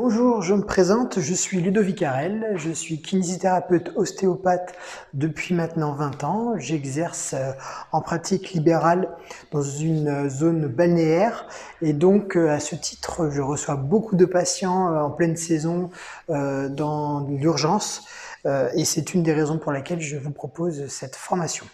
Bonjour, je me présente, je suis Ludovic Arel, je suis kinésithérapeute ostéopathe depuis maintenant 20 ans. J'exerce en pratique libérale dans une zone balnéaire et donc à ce titre, je reçois beaucoup de patients en pleine saison dans l'urgence et c'est une des raisons pour laquelle je vous propose cette formation.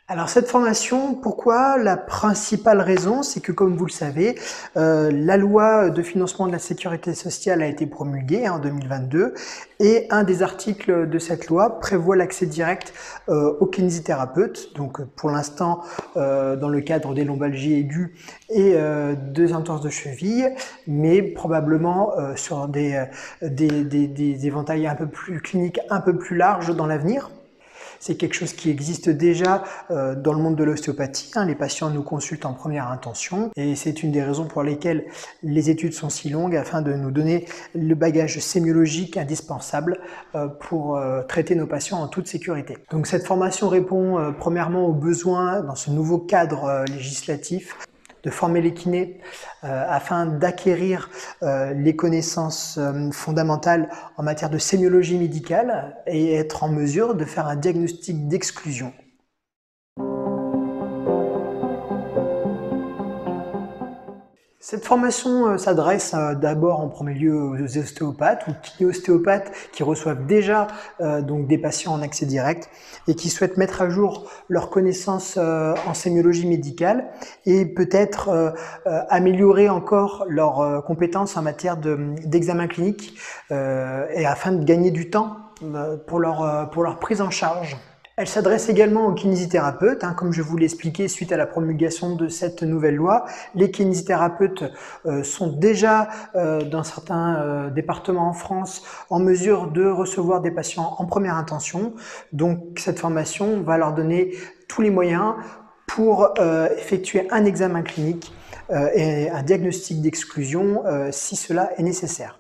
Alors cette formation, pourquoi? La principale raison, c'est que comme vous le savez, la loi de financement de la sécurité sociale a été promulguée en 2022 et un des articles de cette loi prévoit l'accès direct aux kinésithérapeutes. Donc pour l'instant, dans le cadre des lombalgies aiguës et des entorses de cheville, mais probablement sur des éventails un peu plus cliniques, un peu plus larges dans l'avenir. C'est quelque chose qui existe déjà dans le monde de l'ostéopathie. Les patients nous consultent en première intention et c'est une des raisons pour lesquelles les études sont si longues afin de nous donner le bagage sémiologique indispensable pour traiter nos patients en toute sécurité. Donc cette formation répond premièrement aux besoins dans ce nouveau cadre législatif de former les kinés afin d'acquérir les connaissances fondamentales en matière de sémiologie médicale et être en mesure de faire un diagnostic d'exclusion. Cette formation s'adresse d'abord en premier lieu aux ostéopathes ou kiné-ostéopathes qui reçoivent déjà donc des patients en accès direct et qui souhaitent mettre à jour leurs connaissances en sémiologie médicale et peut-être améliorer encore leurs compétences en matière d'examen clinique et afin de gagner du temps pour leur prise en charge. Elle s'adresse également aux kinésithérapeutes, comme je vous l'ai expliqué suite à la promulgation de cette nouvelle loi. Les kinésithérapeutes sont déjà dans certains départements en France en mesure de recevoir des patients en première intention. Donc cette formation va leur donner tous les moyens pour effectuer un examen clinique et un diagnostic d'exclusion si cela est nécessaire.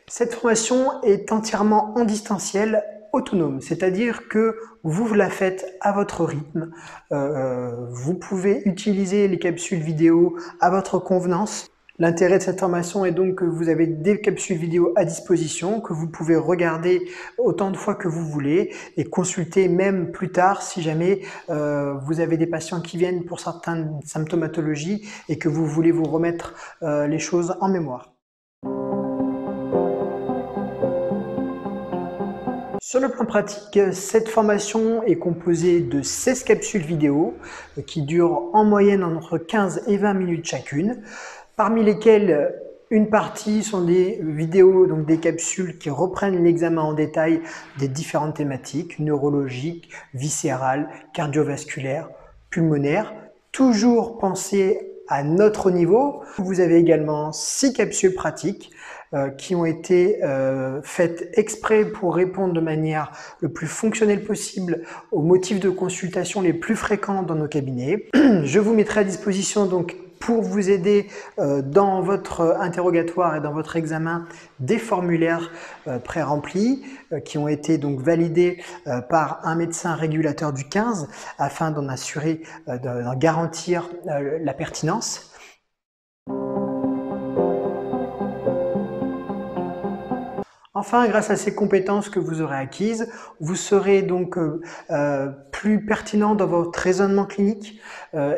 Cette formation est entièrement en distanciel, autonome, c'est-à-dire que vous la faites à votre rythme. Vous pouvez utiliser les capsules vidéo à votre convenance. L'intérêt de cette formation est donc que vous avez des capsules vidéo à disposition, que vous pouvez regarder autant de fois que vous voulez et consulter même plus tard si jamais vous avez des patients qui viennent pour certaines symptomatologies et que vous voulez vous remettre les choses en mémoire. Sur le plan pratique, cette formation est composée de 16 capsules vidéo qui durent en moyenne entre 15 et 20 minutes chacune, parmi lesquelles une partie sont des vidéos, donc des capsules qui reprennent l'examen en détail des différentes thématiques neurologiques, viscérales, cardiovasculaires, pulmonaires, toujours pensées à notre niveau. Vous avez également 6 capsules pratiques qui ont été faites exprès pour répondre de manière le plus fonctionnelle possible aux motifs de consultation les plus fréquents dans nos cabinets. Je vous mettrai à disposition donc pour vous aider dans votre interrogatoire et dans votre examen des formulaires pré-remplis qui ont été donc validés par un médecin régulateur du 15 afin d'en assurer, d'en garantir la pertinence. Enfin, grâce à ces compétences que vous aurez acquises, vous serez donc plus pertinent dans votre raisonnement clinique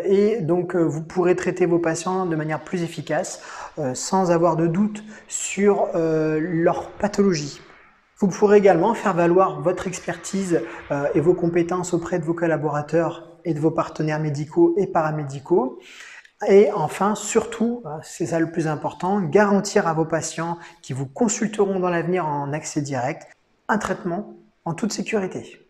et donc vous pourrez traiter vos patients de manière plus efficace sans avoir de doute sur leur pathologie. Vous pourrez également faire valoir votre expertise et vos compétences auprès de vos collaborateurs et de vos partenaires médicaux et paramédicaux. Et enfin, surtout, c'est ça le plus important, garantir à vos patients qui vous consulteront dans l'avenir en accès direct un traitement en toute sécurité.